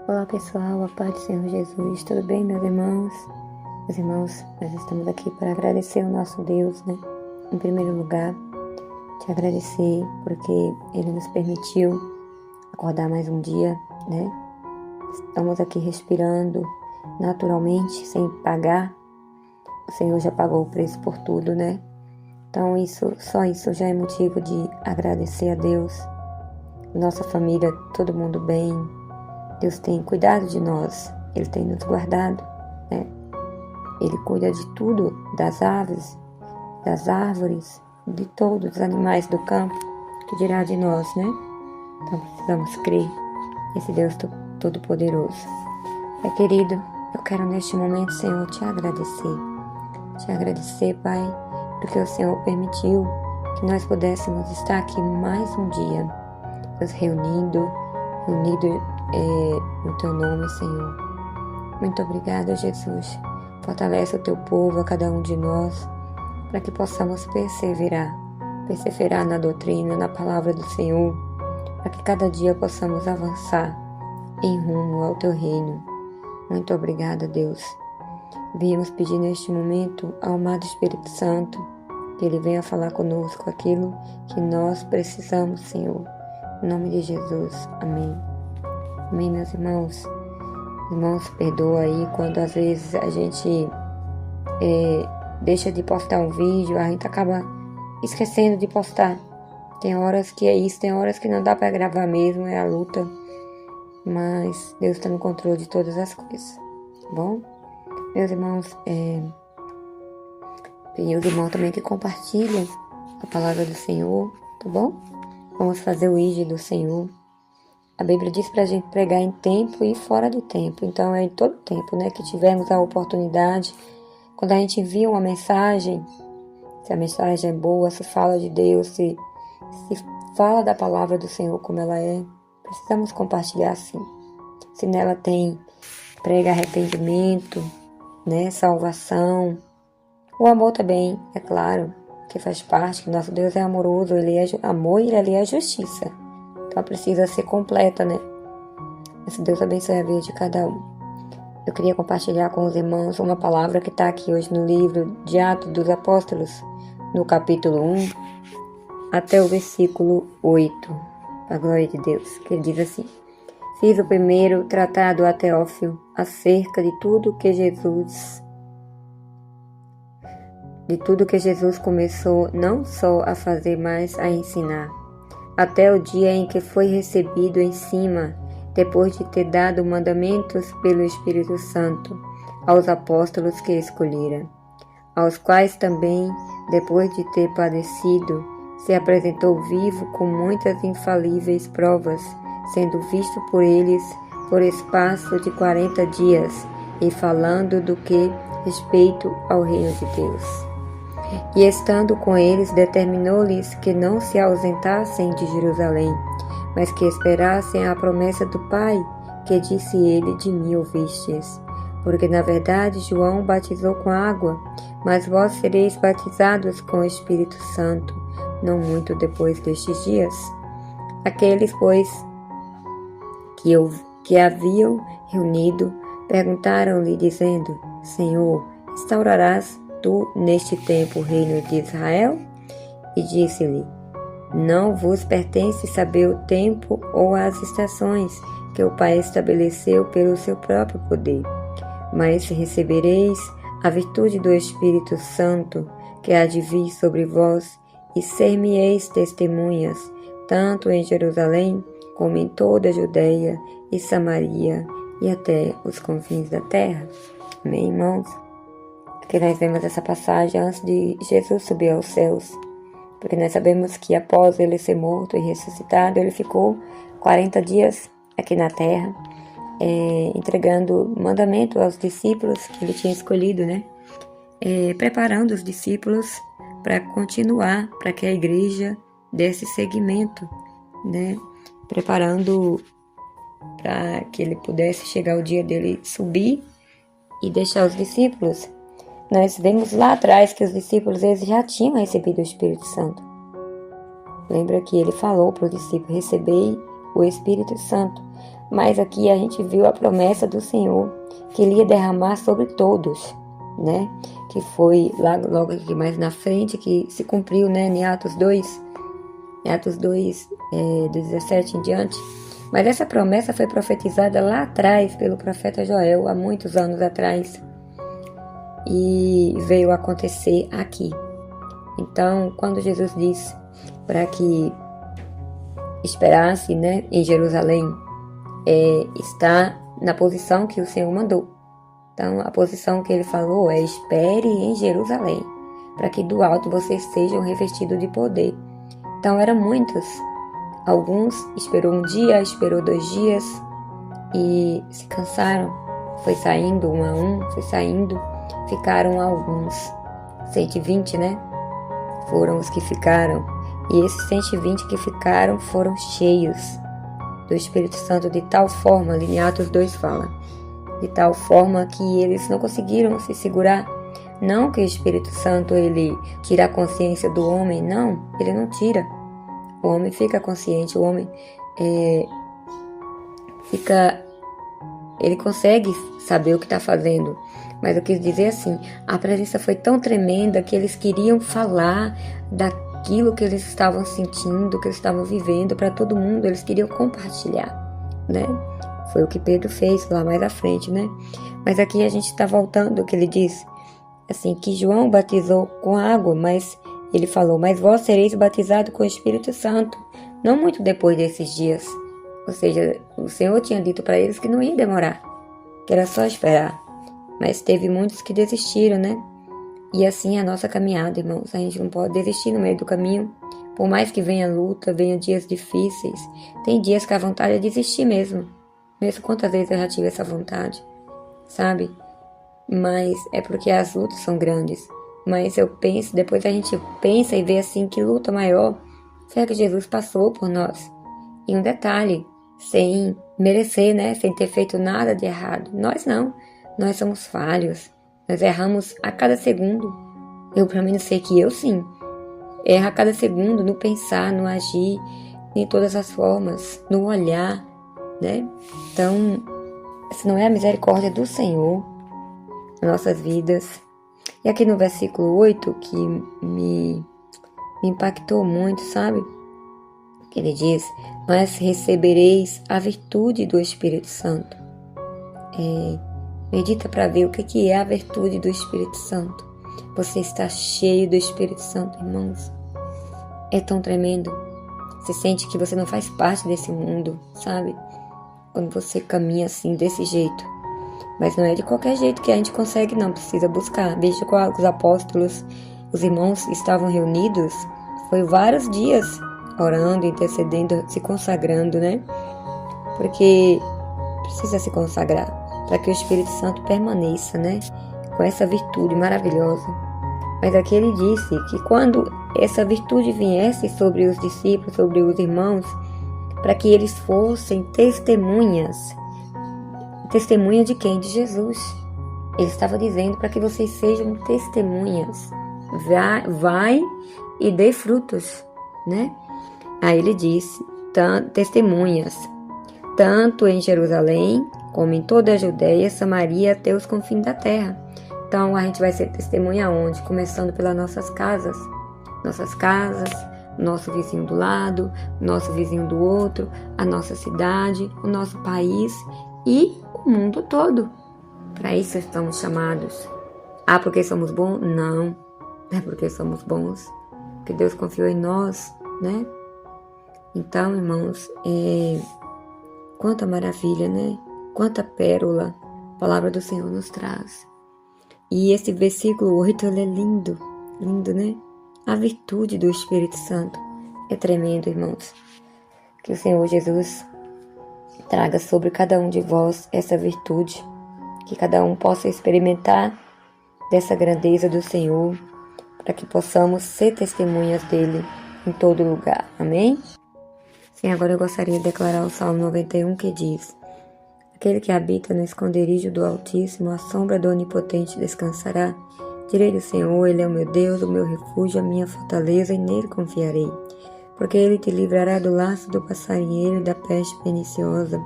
Olá pessoal, a paz do Senhor Jesus, tudo bem meus irmãos? Meus irmãos, nós estamos aqui para agradecer ao nosso Deus, né? Em primeiro lugar, te agradecer porque Ele nos permitiu acordar mais um dia, né? Estamos aqui respirando naturalmente, sem pagar. O Senhor já pagou o preço por tudo, né? Então só isso já é motivo de agradecer a Deus. Nossa família, todo mundo bem. Deus tem cuidado de nós, Ele tem nos guardado, né? Ele cuida de tudo, das aves, das árvores, de todos os animais do campo, que dirá de nós, né? Então precisamos crer nesse Deus Todo-Poderoso. Querido, eu quero neste momento, Senhor, te agradecer, Pai, porque o Senhor permitiu que nós pudéssemos estar aqui mais um dia, nos reunidos no Teu nome, Senhor. Muito obrigada, Jesus. Fortalece o Teu povo, a cada um de nós, para que possamos perseverar na doutrina, na palavra do Senhor, para que cada dia possamos avançar em rumo ao Teu reino. Muito obrigada, Deus. Viemos pedir neste momento ao amado Espírito Santo que Ele venha falar conosco aquilo que nós precisamos, Senhor. Em nome de Jesus. Amém. Amém, meus irmãos. Irmãos, perdoa aí quando às vezes a gente deixa de postar um vídeo, a gente acaba esquecendo de postar. Tem horas que é isso, tem horas que não dá para gravar mesmo, é a luta. Mas Deus está no controle de todas as coisas, tá bom? Meus irmãos, pedir os irmãos também que compartilhem a palavra do Senhor, tá bom? Vamos fazer o ID do Senhor. A Bíblia diz pra gente pregar em tempo e fora de tempo. Então é em todo tempo, né, que tivermos a oportunidade. Quando a gente envia uma mensagem, se a mensagem é boa, se fala de Deus, se fala da palavra do Senhor como ela é, precisamos compartilhar sim. Se nela prega arrependimento, né, salvação. O amor também, é claro, que faz parte, que nosso Deus é amoroso, Ele é amor e Ele é justiça. Então precisa ser completa, né? Esse Deus abençoe a vida de cada um. Eu queria compartilhar com os irmãos uma palavra que está aqui hoje no livro de Atos dos Apóstolos, no capítulo 1, até o versículo 8, para a glória de Deus, que ele diz assim: Fiz o primeiro tratado a Teófilo acerca de tudo que Jesus começou não só a fazer, mas a ensinar, até o dia em que foi recebido em cima, depois de ter dado mandamentos pelo Espírito Santo aos apóstolos que escolhera, aos quais também, depois de ter padecido, se apresentou vivo com muitas infalíveis provas, sendo visto por eles por espaço de 40 dias, e falando do que respeito ao reino de Deus. E estando com eles, determinou-lhes que não se ausentassem de Jerusalém, mas que esperassem a promessa do Pai, que disse ele: de mim ouvistes. Porque na verdade João batizou com água, mas vós sereis batizados com o Espírito Santo, não muito depois destes dias. Aqueles, pois, que haviam reunido, perguntaram-lhe, dizendo: Senhor, instaurarás tu neste tempo o reino de Israel? E disse-lhe: Não vos pertence saber o tempo ou as estações que o Pai estabeleceu pelo seu próprio poder, mas recebereis a virtude do Espírito Santo, que há de vir sobre vós, e ser-me-eis testemunhas, tanto em Jerusalém como em toda a Judeia e Samaria e até os confins da terra. Amém, irmãos? Aqui nós vemos essa passagem antes de Jesus subir aos céus, porque nós sabemos que após ele ser morto e ressuscitado, ele ficou 40 dias aqui na terra, entregando mandamento aos discípulos que ele tinha escolhido, né? Preparando os discípulos para continuar, para que a igreja desse seguimento, né? Preparando para que ele pudesse chegar o dia dele subir e deixar os discípulos. Nós vemos lá atrás que os discípulos eles já tinham recebido o Espírito Santo. Lembra que ele falou para os discípulos: recebei o Espírito Santo. Mas aqui a gente viu a promessa do Senhor, que Ele ia derramar sobre todos, né? Que foi logo aqui mais na frente, que se cumpriu, né? Em Atos 2, do 17 em diante. Mas essa promessa foi profetizada lá atrás pelo profeta Joel, há muitos anos atrás. E veio acontecer aqui. Então, quando Jesus disse para que esperasse, né, em Jerusalém, está na posição que o Senhor mandou. Então, a posição que ele falou é: espere em Jerusalém, para que do alto vocês sejam revestidos de poder. Então, eram muitos. Alguns esperou um dia, esperou 2 dias e se cansaram. Foi saindo um a um, ficaram alguns. 120, né? Foram os que ficaram. E esses 120 que ficaram foram cheios do Espírito Santo de tal forma, ali em Atos 2 fala, de tal forma que eles não conseguiram se segurar. Não que o Espírito Santo ele tira a consciência do homem, não, ele não tira. O homem fica consciente, o homem ele consegue saber o que está fazendo. Mas eu quis dizer assim, a presença foi tão tremenda que eles queriam falar daquilo que eles estavam sentindo, que eles estavam vivendo para todo mundo, eles queriam compartilhar, né? Foi o que Pedro fez lá mais à frente, né? Mas aqui a gente está voltando ao que ele disse, assim, que João batizou com água, mas ele falou: mas vós sereis batizados com o Espírito Santo, não muito depois desses dias. Ou seja, o Senhor tinha dito para eles que não ia demorar, que era só esperar. Mas teve muitos que desistiram, né? E assim é a nossa caminhada, irmãos. A gente não pode desistir no meio do caminho. Por mais que venha luta, venha dias difíceis. Tem dias que a vontade é desistir mesmo. Mesmo quantas vezes eu já tive essa vontade, sabe? Mas é porque as lutas são grandes. Mas eu penso, depois a gente pensa e vê assim, que luta maior foi a que Jesus passou por nós. E um detalhe, sem merecer, né? Sem ter feito nada de errado. Nós não. Nós somos falhos. Nós erramos a cada segundo. Eu, pra mim, não sei que eu sim. Erro a cada segundo no pensar, no agir, em todas as formas, no olhar, né? Então, se não é a misericórdia do Senhor nas nossas vidas. E aqui no versículo 8, que me impactou muito, sabe? Que ele diz: mas recebereis a virtude do Espírito Santo. Medita para ver o que é a virtude do Espírito Santo. Você está cheio do Espírito Santo, irmãos. É tão tremendo. Você sente que você não faz parte desse mundo, sabe? Quando você caminha assim, desse jeito. Mas não é de qualquer jeito que a gente consegue, não. Precisa buscar. Veja qual os apóstolos, os irmãos estavam reunidos. Foi vários dias orando, intercedendo, se consagrando, né? Porque precisa se consagrar para que o Espírito Santo permaneça, né? Com essa virtude maravilhosa. Mas aqui ele disse que quando essa virtude viesse sobre os discípulos, sobre os irmãos, para que eles fossem testemunhas. Testemunha de quem? De Jesus. Ele estava dizendo para que vocês sejam testemunhas. Vai e dê frutos, né? Aí ele disse, testemunhas, tanto em Jerusalém, como em toda a Judéia, Samaria, até os confins da terra. Então a gente vai ser testemunha onde? Começando pelas nossas casas, nosso vizinho do lado, nosso vizinho do outro, a nossa cidade, o nosso país e o mundo todo. Para isso estamos chamados. Porque somos bons? Não, é porque somos bons, porque Deus confiou em nós, né? Então, irmãos, quanta maravilha, né? Quanta pérola a palavra do Senhor nos traz. E esse versículo 8, ele é lindo, lindo, né? A virtude do Espírito Santo é tremendo, irmãos. Que o Senhor Jesus traga sobre cada um de vós essa virtude, que cada um possa experimentar dessa grandeza do Senhor, para que possamos ser testemunhas dele em todo lugar. Amém? Sim, agora eu gostaria de declarar o Salmo 91, que diz: aquele que habita no esconderijo do Altíssimo, à sombra do Onipotente descansará. Direi do Senhor, ele é o meu Deus, o meu refúgio, a minha fortaleza, e nele confiarei. porque Ele te livrará do laço do passarinheiro e da peste perniciosa.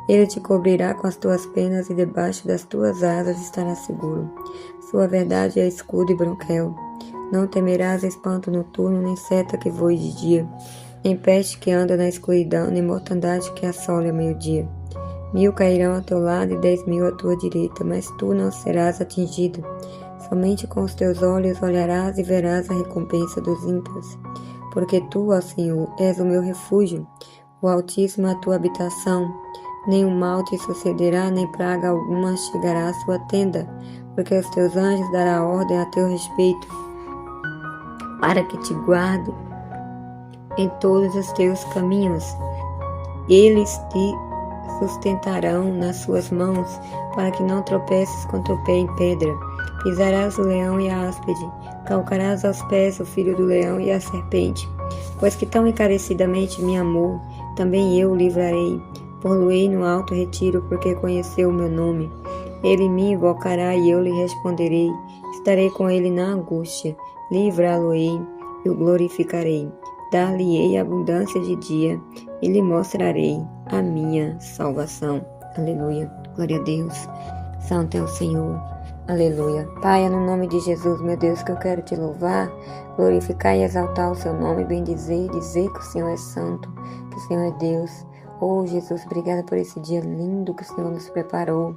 Ele te cobrirá com as tuas penas e debaixo das tuas asas estarás seguro. Sua verdade é escudo e broquel. Não temerás espanto noturno, nem seta que voe de dia, nem peste que anda na escuridão, nem mortandade que assole ao meio-dia. 1000 cairão ao teu lado e 10.000 à tua direita, mas tu não serás atingido. Somente com os teus olhos olharás e verás a recompensa dos ímpios. Porque tu, ó Senhor, és o meu refúgio, o Altíssimo a tua habitação. Nenhum mal te sucederá, nem praga alguma chegará à sua tenda, porque os teus anjos dará ordem a teu respeito, para que te guardem em todos os teus caminhos. Eles te sustentarão nas suas mãos, para que não tropeces contra o pé em pedra. Pisarás o leão e a áspide, calcarás aos pés o filho do leão e a serpente. Pois que tão encarecidamente me amou, também eu o livrarei. Pô-lo-ei no alto retiro, porque conheceu o meu nome. Ele me invocará e eu lhe responderei. Estarei com ele na angústia, livrá-lo-ei e o glorificarei. Dar-lhe-ei abundância de dia e lhe mostrarei a minha salvação. Aleluia. Glória a Deus. Santo é o Senhor. Aleluia. Pai, é no nome de Jesus, meu Deus, que eu quero te louvar, glorificar e exaltar o seu nome, bendizer e dizer que o Senhor é santo, que o Senhor é Deus. Oh, Jesus, obrigada por esse dia lindo que o Senhor nos preparou.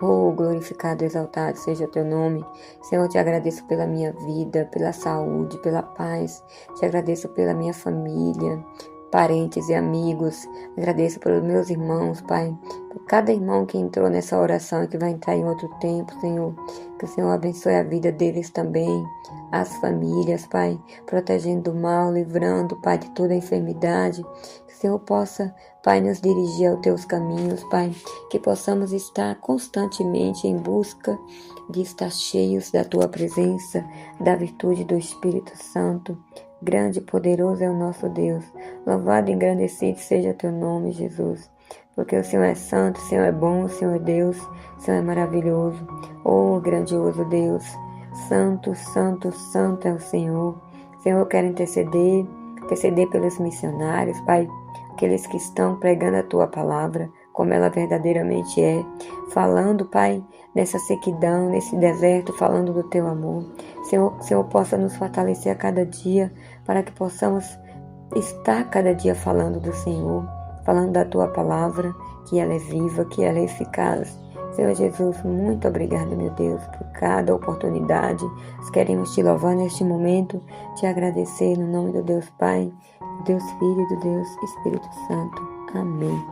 Oh, glorificado e exaltado seja o teu nome. Senhor, te agradeço pela minha vida, pela saúde, pela paz. Te agradeço pela minha família, parentes e amigos. Agradeço pelos meus irmãos, Pai. Por cada irmão que entrou nessa oração e que vai entrar em outro tempo, Senhor. Que o Senhor abençoe a vida deles também. As famílias, Pai. Protegendo do mal, livrando, Pai, de toda a enfermidade. Que o Senhor possa, Pai, nos dirigir aos teus caminhos, Pai. Que possamos estar constantemente em busca de estar cheios da tua presença, da virtude do Espírito Santo. Grande e poderoso é o nosso Deus. Louvado e engrandecido seja teu nome, Jesus. Porque o Senhor é santo, o Senhor é bom, o Senhor é Deus, o Senhor é maravilhoso. Oh, grandioso Deus. Santo, santo, santo é o Senhor. Senhor, eu quero interceder pelos missionários, Pai. Aqueles que estão pregando a tua palavra, como ela verdadeiramente é. Falando, Pai, nessa sequidão, nesse deserto, falando do teu amor. Senhor, possa nos fortalecer a cada dia, para que possamos estar cada dia falando do Senhor, falando da tua palavra, que ela é viva, que ela é eficaz. Senhor Jesus, muito obrigada, meu Deus, por cada oportunidade. Nós queremos te louvar neste momento, te agradecer no nome do Deus Pai, do Deus Filho e do Deus Espírito Santo. Amém.